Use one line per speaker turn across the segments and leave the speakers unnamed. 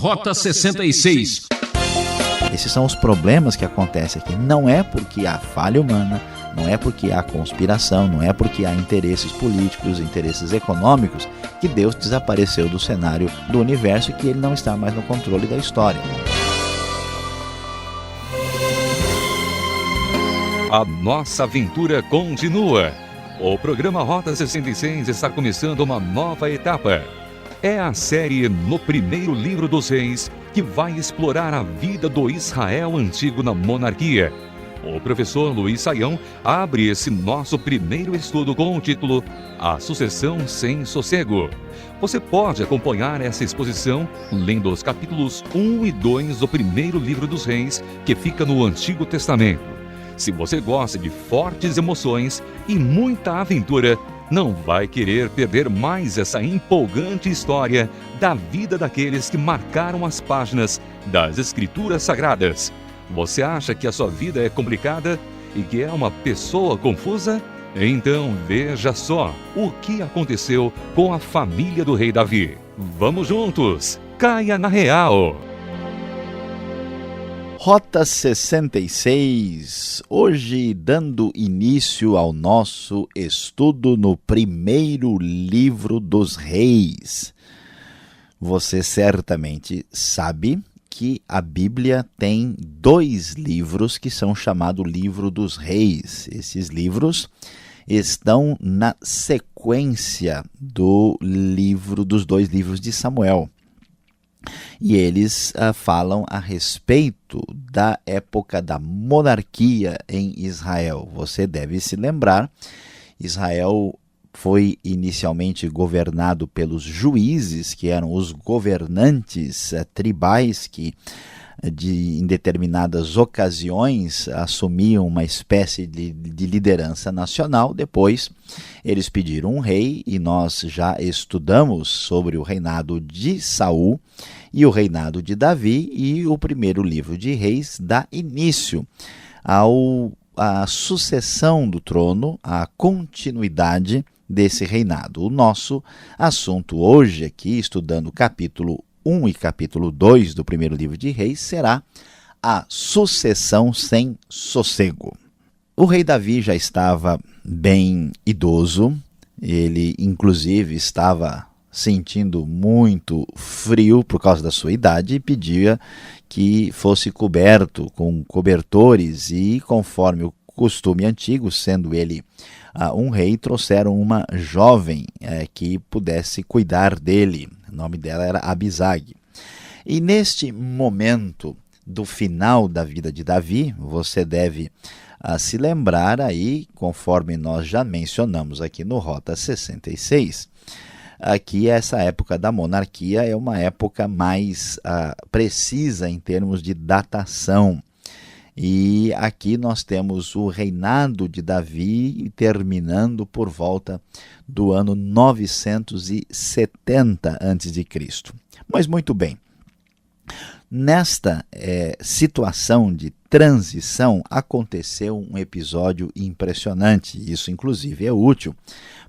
Rota 66.
Esses são os problemas que acontecem aqui. Não é porque há falha humana, não é porque há conspiração, não é porque há interesses políticos, interesses econômicos, que Deus desapareceu do cenário do universo e que ele não está mais no controle da história.
A nossa aventura continua. O programa Rota 66 está começando uma nova etapa. É a série No Primeiro Livro dos Reis, que vai explorar a vida do Israel antigo na monarquia. O professor Luiz Saião abre esse nosso primeiro estudo com o título A Sucessão Sem Sossego. Você pode acompanhar essa exposição lendo os capítulos 1 e 2 do Primeiro Livro dos Reis, que fica no Antigo Testamento. Se você gosta de fortes emoções e muita aventura, não vai querer perder mais essa empolgante história da vida daqueles que marcaram as páginas das Escrituras Sagradas. Você acha que a sua vida é complicada e que é uma pessoa confusa? Então veja só o que aconteceu com a família do rei Davi. Vamos juntos! Caia na real!
Rota 66, hoje dando início ao nosso estudo no Primeiro Livro dos Reis. Você certamente sabe que a Bíblia tem 2 livros que são chamados Livro dos Reis. Esses livros estão na sequência dos 2 livros de Samuel. E eles falam a respeito da época da monarquia em Israel. Você deve se lembrar, Israel foi inicialmente governado pelos juízes, que eram os governantes tribais que em determinadas ocasiões assumiam uma espécie de liderança nacional. Depois eles pediram um rei, e nós já estudamos sobre o reinado de Saul e o reinado de Davi, e o primeiro livro de Reis dá início à sucessão do trono, à continuidade desse reinado. O nosso assunto hoje aqui, estudando capítulo 1 e capítulo 2 do primeiro livro de Reis, será a sucessão sem sossego. O rei Davi já estava bem idoso, ele inclusive estava sentindo muito frio por causa da sua idade e pedia que fosse coberto com cobertores, e conforme o costume antigo, sendo ele um rei, trouxeram uma jovem que pudesse cuidar dele. O nome dela era Abisag. E neste momento do final da vida de Davi, você deve se lembrar aí, conforme nós já mencionamos aqui no Rota 66, que essa época da monarquia é uma época mais precisa em termos de datação. E aqui nós temos o reinado de Davi terminando por volta do ano 970 a.C. Mas muito bem, nesta situação de transição aconteceu um episódio impressionante. Isso inclusive é útil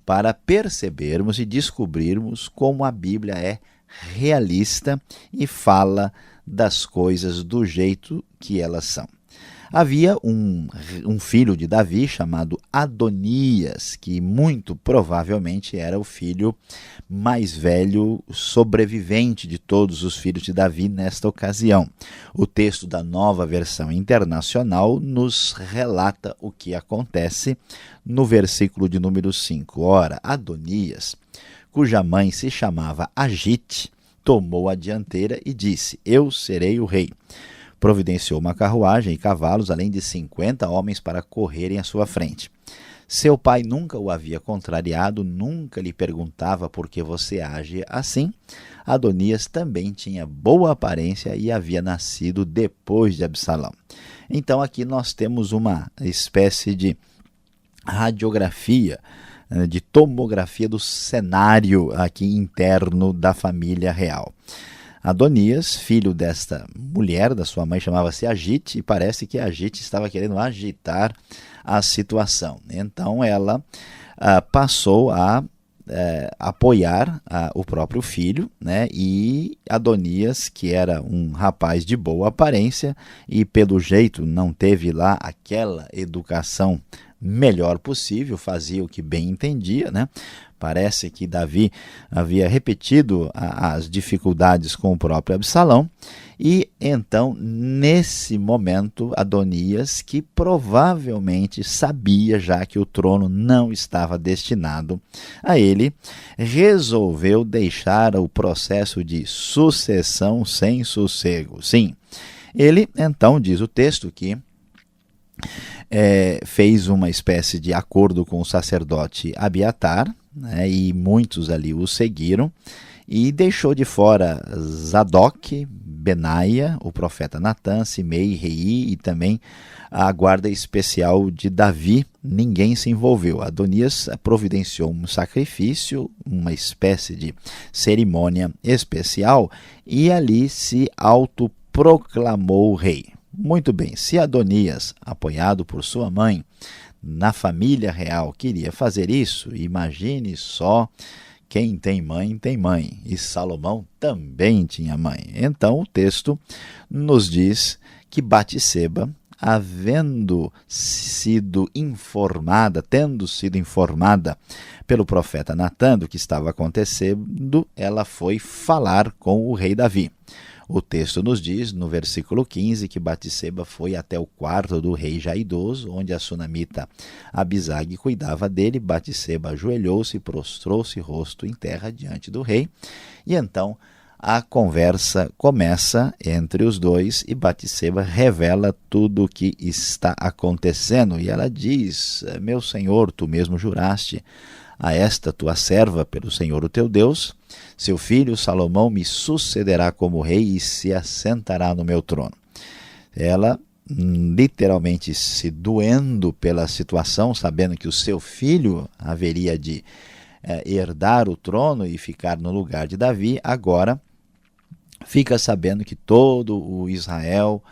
para percebermos e descobrirmos como a Bíblia é realista e fala das coisas do jeito que elas são. Havia um filho de Davi chamado Adonias, que muito provavelmente era o filho mais velho sobrevivente de todos os filhos de Davi nesta ocasião. O texto da Nova Versão Internacional nos relata o que acontece no versículo de número 5. Ora, Adonias, cuja mãe se chamava Agite, tomou a dianteira e disse: Eu serei o rei. Providenciou uma carruagem e cavalos, além de 50 homens para correrem à sua frente. Seu pai nunca o havia contrariado, nunca lhe perguntava por que você age assim. Adonias também tinha boa aparência e havia nascido depois de Absalão. Então aqui nós temos uma espécie de radiografia, de tomografia do cenário aqui interno da família real. Adonias, filho desta mulher, da sua mãe, chamava-se Agite, e parece que Agite estava querendo agitar a situação. Então ela passou a apoiar o próprio filho, né? E Adonias, que era um rapaz de boa aparência e pelo jeito não teve lá aquela educação melhor possível, fazia o que bem entendia, né? Parece que Davi havia repetido as dificuldades com o próprio Absalão, e então, nesse momento, Adonias, que provavelmente sabia já que o trono não estava destinado a ele, resolveu deixar o processo de sucessão sem sossego. Sim, ele, então, diz o texto que fez uma espécie de acordo com o sacerdote Abiatar, né, e muitos ali o seguiram, e deixou de fora Zadok, Benaia, o profeta Natã, Simei, Rei e também a guarda especial de Davi. Ninguém se envolveu. Adonias providenciou um sacrifício, uma espécie de cerimônia especial, e ali se autoproclamou rei. Muito bem, se Adonias, apoiado por sua mãe, na família real, queria fazer isso, imagine só, quem tem mãe, e Salomão também tinha mãe. Então o texto nos diz que Batseba, tendo sido informada pelo profeta Natã do que estava acontecendo, ela foi falar com o rei Davi. O texto nos diz, no versículo 15, que Batseba foi até o quarto do rei já idoso, onde a sunamita Abisag cuidava dele. Batseba ajoelhou-se e prostrou-se rosto em terra diante do rei. E então a conversa começa entre os dois e Batseba revela tudo o que está acontecendo. E ela diz: meu senhor, tu mesmo juraste a esta tua serva pelo Senhor o teu Deus, seu filho Salomão me sucederá como rei e se assentará no meu trono. Ela, literalmente se doendo pela situação, sabendo que o seu filho haveria de herdar o trono e ficar no lugar de Davi, agora fica sabendo que todo o Israel,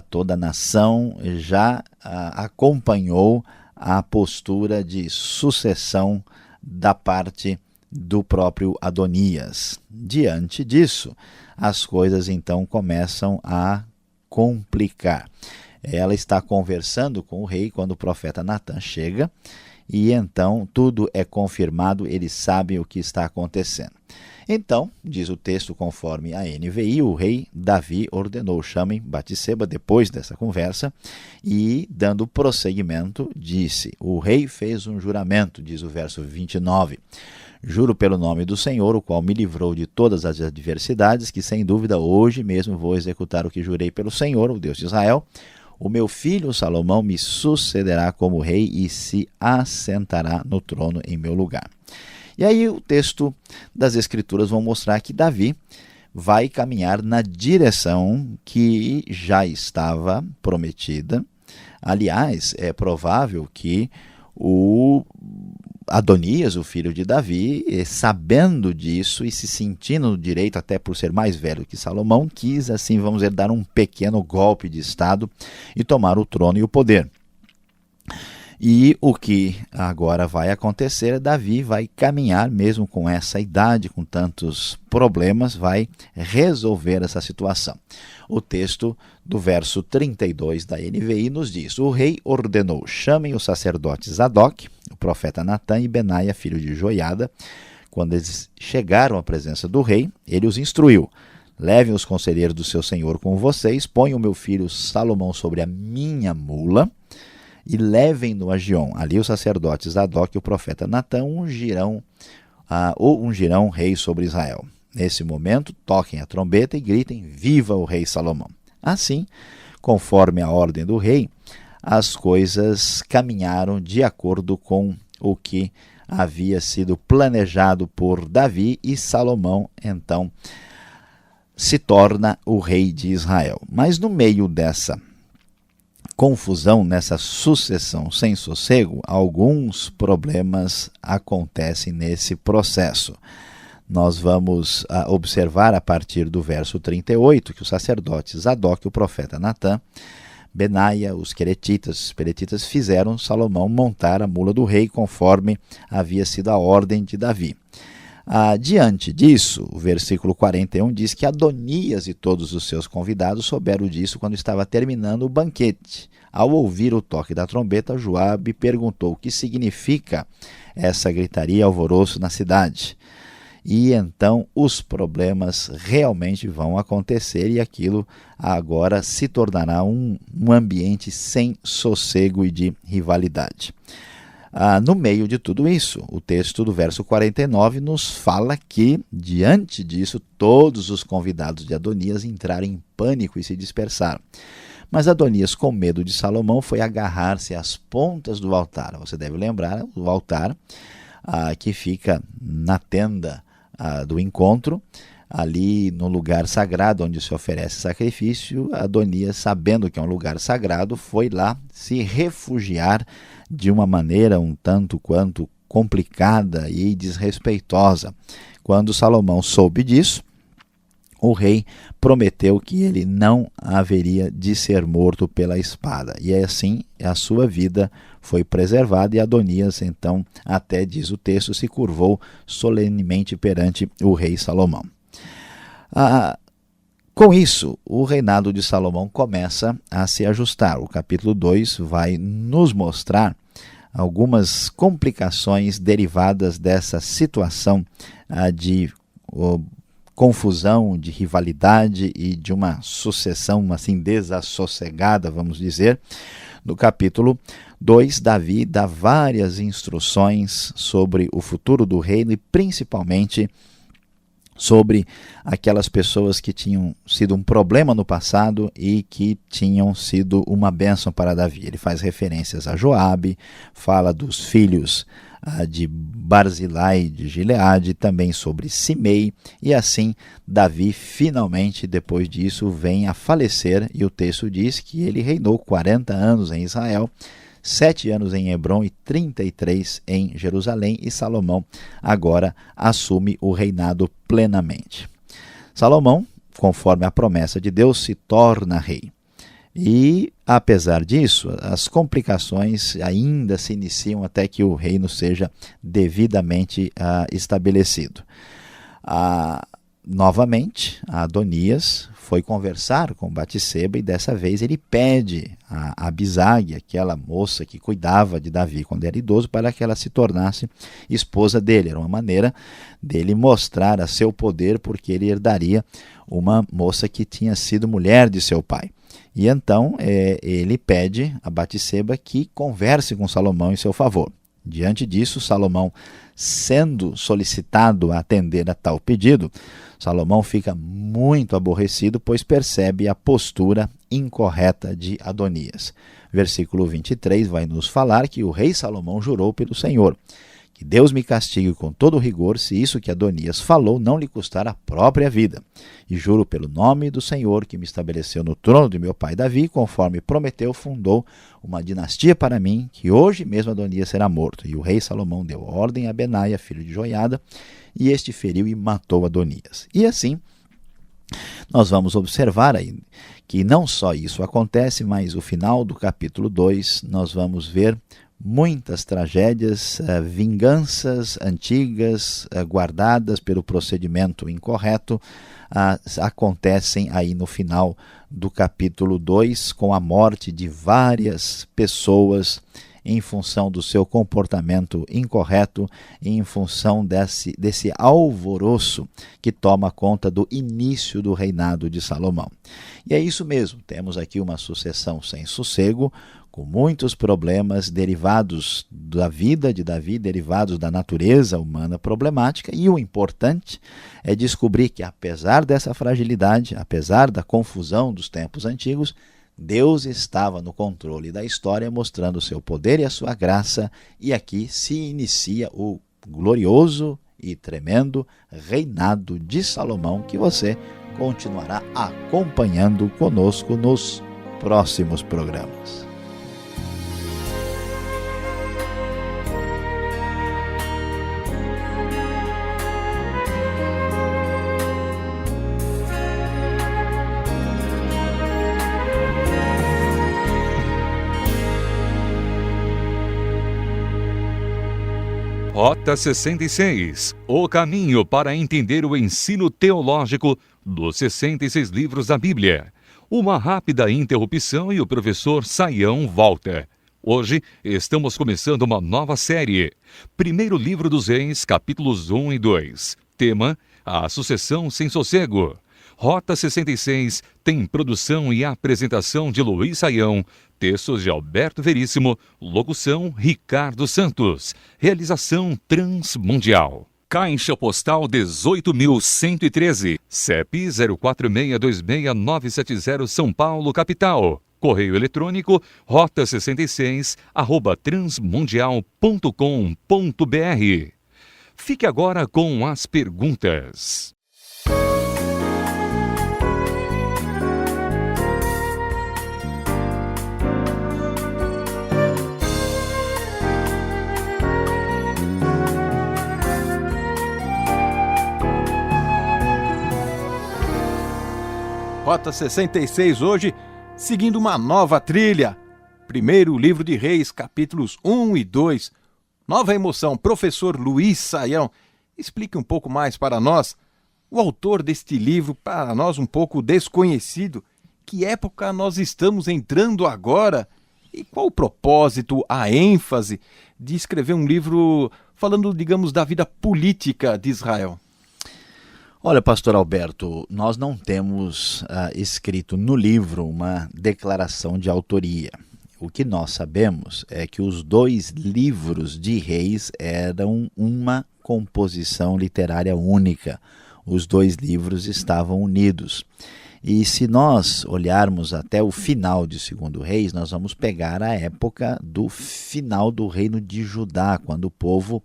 toda a nação já acompanhou a postura de sucessão da parte do próprio Adonias. Diante disso, as coisas então começam a complicar. Ela está conversando com o rei quando o profeta Natã chega, e então tudo é confirmado, eles sabem o que está acontecendo. Então, diz o texto conforme a NVI, o rei Davi ordenou: chamem Batseba depois dessa conversa, e dando prosseguimento, disse: o rei fez um juramento, diz o verso 29, juro pelo nome do Senhor, o qual me livrou de todas as adversidades, que sem dúvida hoje mesmo vou executar o que jurei pelo Senhor, o Deus de Israel. O meu filho Salomão me sucederá como rei e se assentará no trono em meu lugar. E aí o texto das Escrituras vão mostrar que Davi vai caminhar na direção que já estava prometida. Aliás, é provável que o Adonias, o filho de Davi, sabendo disso e se sentindo no direito, até por ser mais velho que Salomão, quis, assim, vamos dizer, dar um pequeno golpe de Estado e tomar o trono e o poder. E o que agora vai acontecer, Davi vai caminhar, mesmo com essa idade, com tantos problemas, vai resolver essa situação. O texto do verso 32 da NVI nos diz: o rei ordenou: chamem os sacerdotes Zadok, o profeta Natã e Benaia, filho de Joiada. Quando eles chegaram à presença do rei, ele os instruiu: levem os conselheiros do seu senhor com vocês, ponham o meu filho Salomão sobre a minha mula e levem-no a Giom. Ali os sacerdotes Zadok e o profeta Natã ungirão rei sobre Israel. Nesse momento, toquem a trombeta e gritem: viva o rei Salomão. Assim, conforme a ordem do rei, as coisas caminharam de acordo com o que havia sido planejado por Davi, e Salomão, então, se torna o rei de Israel. Mas no meio dessa confusão, nessa sucessão sem sossego, alguns problemas acontecem nesse processo. Nós vamos observar a partir do verso 38 que o sacerdote Zadok e o profeta Natã Benaia, os peretitas fizeram Salomão montar a mula do rei conforme havia sido a ordem de Davi. Diante disso, o versículo 41 diz que Adonias e todos os seus convidados souberam disso quando estava terminando o banquete. Ao ouvir o toque da trombeta, Joabe perguntou o que significa essa gritaria e alvoroço na cidade. E então os problemas realmente vão acontecer e aquilo agora se tornará um ambiente sem sossego e de rivalidade. No meio de tudo isso, o texto do verso 49 nos fala que, diante disso, todos os convidados de Adonias entraram em pânico e se dispersaram. Mas Adonias, com medo de Salomão, foi agarrar-se às pontas do altar. Você deve lembrar, o altar que fica na tenda do encontro, ali no lugar sagrado onde se oferece sacrifício. Adonias, sabendo que é um lugar sagrado, foi lá se refugiar de uma maneira um tanto quanto complicada e desrespeitosa. Quando Salomão soube disso, o rei prometeu que ele não haveria de ser morto pela espada. E assim a sua vida foi preservada e Adonias, então, até diz o texto, se curvou solenemente perante o rei Salomão. Com isso, o reinado de Salomão começa a se ajustar. O capítulo 2 vai nos mostrar algumas complicações derivadas dessa situação de confusão, de rivalidade e de uma sucessão assim desassossegada, vamos dizer. No capítulo 2, Davi dá várias instruções sobre o futuro do reino e principalmente sobre aquelas pessoas que tinham sido um problema no passado e que tinham sido uma bênção para Davi. Ele faz referências a Joabe, fala dos filhos de Barzilai de Gileade, também sobre Simei, e assim Davi finalmente, depois disso, vem a falecer, e o texto diz que ele reinou 40 anos em Israel, 7 anos em Hebrom e 33 em Jerusalém, e Salomão agora assume o reinado plenamente. Salomão, conforme a promessa de Deus, se torna rei. E, apesar disso, as complicações ainda se iniciam até que o reino seja devidamente estabelecido. Novamente, Adonias foi conversar com Batseba e dessa vez ele pede a Abisag, aquela moça que cuidava de Davi quando era idoso, para que ela se tornasse esposa dele. Era uma maneira dele mostrar a seu poder, porque ele herdaria uma moça que tinha sido mulher de seu pai. E então ele pede a Batseba que converse com Salomão em seu favor. Diante disso, Salomão, sendo solicitado a atender a tal pedido, Salomão fica muito aborrecido, pois percebe a postura incorreta de Adonias. Versículo 23 vai nos falar que o rei Salomão jurou pelo Senhor: que Deus me castigue com todo rigor se isso que Adonias falou não lhe custar a própria vida. E juro pelo nome do Senhor que me estabeleceu no trono de meu pai Davi, conforme prometeu, fundou uma dinastia para mim, que hoje mesmo Adonias será morto. E o rei Salomão deu ordem a Benaia, filho de Joiada, e este feriu e matou Adonias. E assim, nós vamos observar aí que não só isso acontece, mas o final do capítulo 2, nós vamos ver muitas tragédias, vinganças antigas, guardadas pelo procedimento incorreto, acontecem aí no final do capítulo 2, com a morte de várias pessoas em função do seu comportamento incorreto e em função desse alvoroço que toma conta do início do reinado de Salomão. E é isso mesmo, temos aqui uma sucessão sem sossego, com muitos problemas derivados da vida de Davi, derivados da natureza humana problemática, e o importante é descobrir que, apesar dessa fragilidade, apesar da confusão dos tempos antigos, Deus estava no controle da história, mostrando o seu poder e a sua graça, e aqui se inicia o glorioso e tremendo reinado de Salomão, que você continuará acompanhando conosco nos próximos programas.
Rota 66, o caminho para entender o ensino teológico dos 66 livros da Bíblia. Uma rápida interrupção e o professor Saião volta. Hoje estamos começando uma nova série. Primeiro Livro dos Reis, capítulos 1 e 2. Tema: a sucessão sem sossego. Rota 66 tem produção e apresentação de Luiz Saião, textos de Alberto Veríssimo, locução Ricardo Santos, realização Transmundial. Caixa Postal 18.113, CEP 04626970 São Paulo, capital. Correio eletrônico rota66@transmundial.com.br. Fique agora com as perguntas.
Rota 66 hoje, seguindo uma nova trilha. Primeiro Livro de Reis, capítulos 1 e 2. Nova emoção, professor Luiz Saião. Explique um pouco mais para nós, o autor deste livro, para nós um pouco desconhecido. Que época nós estamos entrando agora? E qual o propósito, a ênfase de escrever um livro falando, digamos, da vida política de Israel?
Olha, pastor Alberto, nós não temos escrito no livro uma declaração de autoria. O que nós sabemos é que os dois livros de Reis eram uma composição literária única. Os dois livros estavam unidos. E se nós olharmos até o final de 2 Reis, nós vamos pegar a época do final do reino de Judá, quando o povo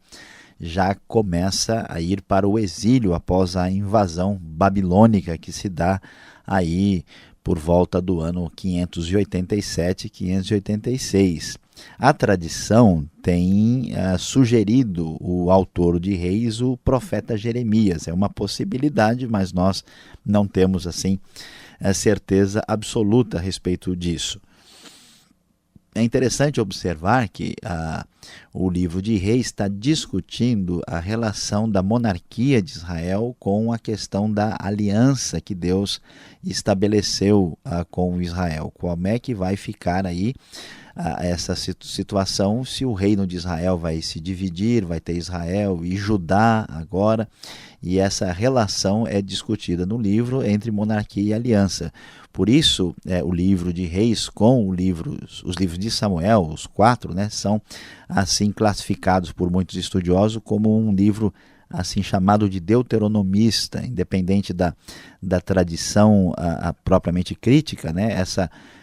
já começa a ir para o exílio após a invasão babilônica que se dá aí por volta do ano 587 e 586. A tradição tem sugerido o autor de Reis, o profeta Jeremias. É uma possibilidade, mas nós não temos assim certeza absoluta a respeito disso. É interessante observar que o livro de Reis está discutindo a relação da monarquia de Israel com a questão da aliança que Deus estabeleceu com Israel. Como é que vai ficar aí essa situação, se o reino de Israel vai se dividir, vai ter Israel e Judá agora, e essa relação é discutida no livro entre monarquia e aliança. Por isso, o livro de Reis com os livros de Samuel, os 4, são assim classificados por muitos estudiosos como um livro assim chamado de deuteronomista, independente da tradição propriamente crítica,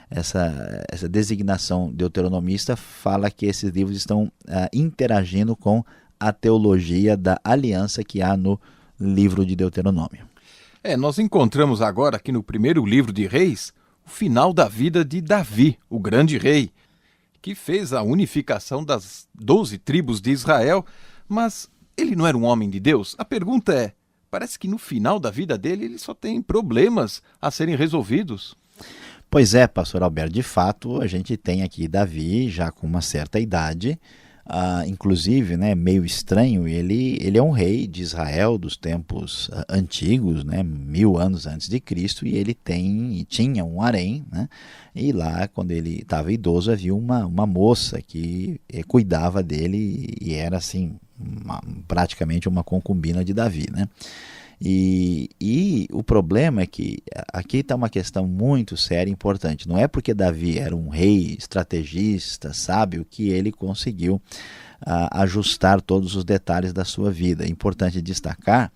essa designação deuteronomista fala que esses livros estão interagindo com a teologia da aliança que há no livro de Deuteronômio.
Nós encontramos agora aqui no primeiro livro de Reis o final da vida de Davi, o grande rei, que fez a unificação das 12 tribos de Israel, mas ele não era um homem de Deus? A pergunta é, parece que no final da vida dele ele só tem problemas a serem resolvidos.
Pois é, pastor Alberto, de fato a gente tem aqui Davi já com uma certa idade, inclusive meio estranho, ele é um rei de Israel dos tempos antigos, 1000 anos antes de Cristo, e ele tinha um harém, e lá quando ele estava idoso havia uma moça que cuidava dele e era assim praticamente uma concubina de Davi, E o problema é que aqui está uma questão muito séria e importante. Não é porque Davi era um rei estrategista, sábio, que ele conseguiu ajustar todos os detalhes da sua vida. É importante destacar,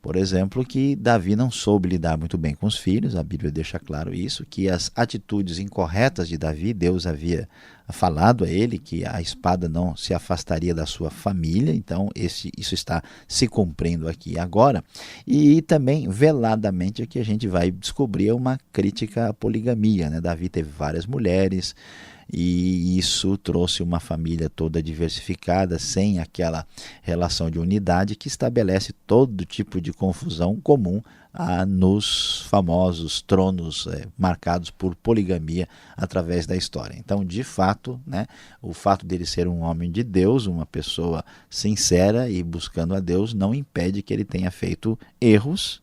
por exemplo, que Davi não soube lidar muito bem com os filhos. A Bíblia deixa claro isso, que as atitudes incorretas de Davi, Deus havia falado a ele que a espada não se afastaria da sua família, então isso está se cumprindo aqui agora. E também, veladamente, aqui a gente vai descobrir uma crítica à poligamia. Davi teve várias mulheres, e isso trouxe uma família toda diversificada, sem aquela relação de unidade que estabelece todo tipo de confusão comum nos famosos tronos marcados por poligamia através da história. Então, de fato, o fato dele ser um homem de Deus, uma pessoa sincera e buscando a Deus, não impede que ele tenha feito erros,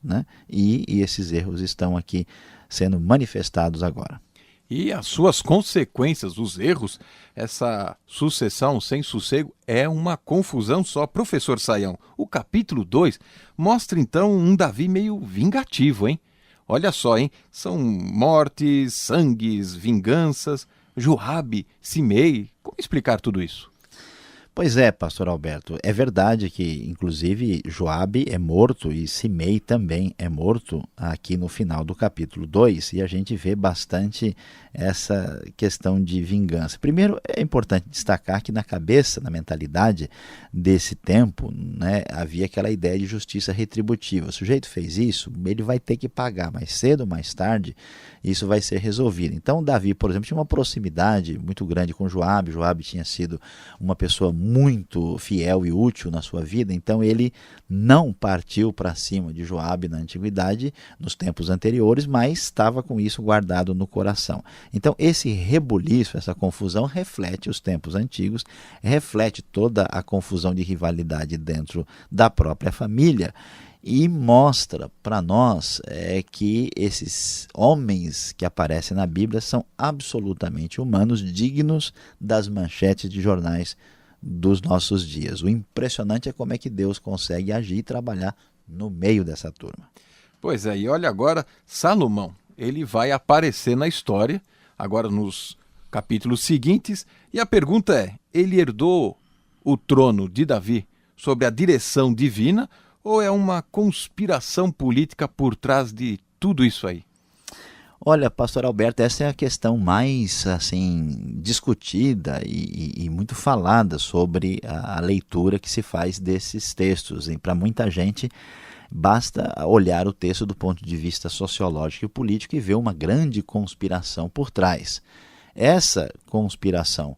e esses erros estão aqui sendo manifestados agora.
E as suas consequências, os erros, essa sucessão sem sossego é uma confusão só. Professor Saião, o capítulo 2 mostra então um Davi meio vingativo, hein? Olha só, hein? São mortes, sangues, vinganças, Joabe, Simei. Como explicar tudo isso?
Pois é, pastor Alberto, é verdade que inclusive Joabe é morto e Simei também é morto aqui no final do capítulo 2, e a gente vê bastante essa questão de vingança. Primeiro, é importante destacar que na cabeça, na mentalidade desse tempo, havia aquela ideia de justiça retributiva. O sujeito fez isso, ele vai ter que pagar mais cedo ou mais tarde, isso vai ser resolvido. Então Davi, por exemplo, tinha uma proximidade muito grande com Joabe. Joabe tinha sido uma pessoa muito fiel e útil na sua vida, então ele não partiu para cima de Joabe na antiguidade, nos tempos anteriores, mas estava com isso guardado no coração. Então esse rebuliço, essa confusão reflete os tempos antigos, reflete toda a confusão de rivalidade dentro da própria família, e mostra para nós que esses homens que aparecem na Bíblia são absolutamente humanos, dignos das manchetes de jornais dos nossos dias. O impressionante é como é que Deus consegue agir e trabalhar no meio dessa turma.
Pois é, e olha agora, Salomão, ele vai aparecer na história, agora nos capítulos seguintes, e a pergunta é, ele herdou o trono de Davi sob a direção divina, ou é uma conspiração política por trás de tudo isso aí?
Olha, pastor Alberto, essa é a questão mais discutida e muito falada sobre a leitura que se faz desses textos. E para muita gente basta olhar o texto do ponto de vista sociológico e político e ver uma grande conspiração por trás. Essa conspiração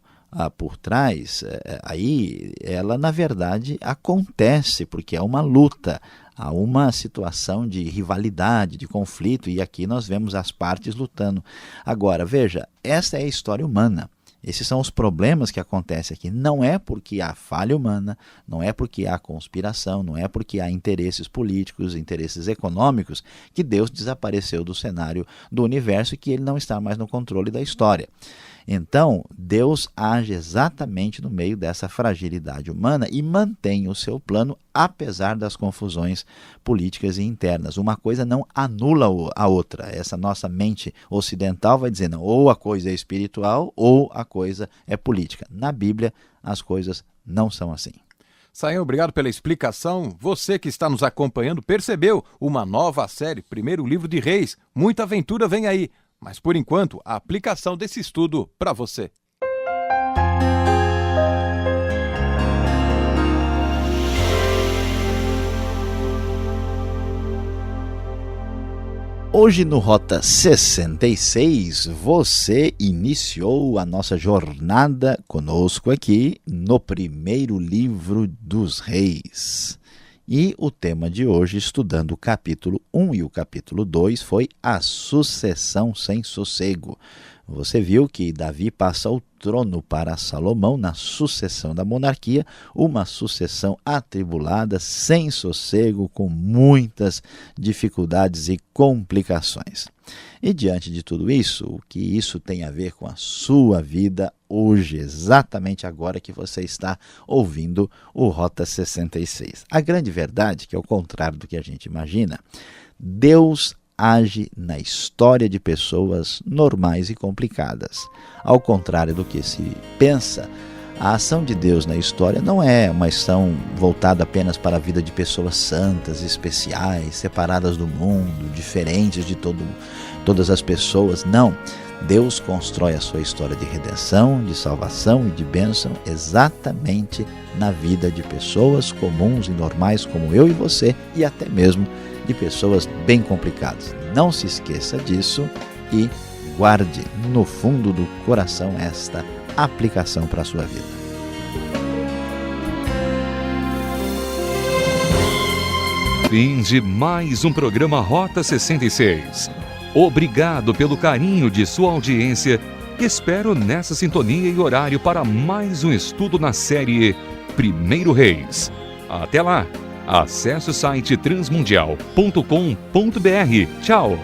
por trás, aí ela na verdade acontece porque é uma luta, há uma situação de rivalidade, de conflito, e aqui nós vemos as partes lutando. Agora, veja, essa é a história humana. Esses são os problemas que acontecem aqui. Não é porque há falha humana, não é porque há conspiração, não é porque há interesses políticos, interesses econômicos, que Deus desapareceu do cenário do universo e que ele não está mais no controle da história. Então, Deus age exatamente no meio dessa fragilidade humana e mantém o seu plano apesar das confusões políticas e internas. Uma coisa não anula a outra. Essa nossa mente ocidental vai dizendo ou a coisa é espiritual ou a coisa é política. Na Bíblia, as coisas não são assim.
Saião, obrigado pela explicação. Você que está nos acompanhando percebeu uma nova série, Primeiro Livro de Reis. Muita aventura vem aí. Mas, por enquanto, a aplicação desse estudo para você.
Hoje no Rota 66, você iniciou a nossa jornada conosco aqui no Primeiro Livro dos Reis. E o tema de hoje, estudando o capítulo 1 e o capítulo 2, foi a sucessão sem sossego. Você viu que Davi passa o trono para Salomão na sucessão da monarquia, uma sucessão atribulada, sem sossego, com muitas dificuldades e complicações. E diante de tudo isso, o que isso tem a ver com a sua vida hoje, exatamente agora que você está ouvindo o Rota 66? A grande verdade, que é o contrário do que a gente imagina, Deus age na história de pessoas normais e complicadas. Ao contrário do que se pensa, a ação de Deus na história não é uma ação voltada apenas para a vida de pessoas santas, especiais, separadas do mundo, diferentes de todas as pessoas. Não. Deus constrói a sua história de redenção, de salvação e de bênção exatamente na vida de pessoas comuns e normais como eu e você, e até mesmo de pessoas bem complicadas. Não se esqueça disso e guarde no fundo do coração esta aplicação para a sua vida.
Fim de mais um programa Rota 66. Obrigado pelo carinho de sua audiência e espero nessa sintonia e horário para mais um estudo na série Primeiro Reis. Até lá! Acesse o site transmundial.com.br. Tchau!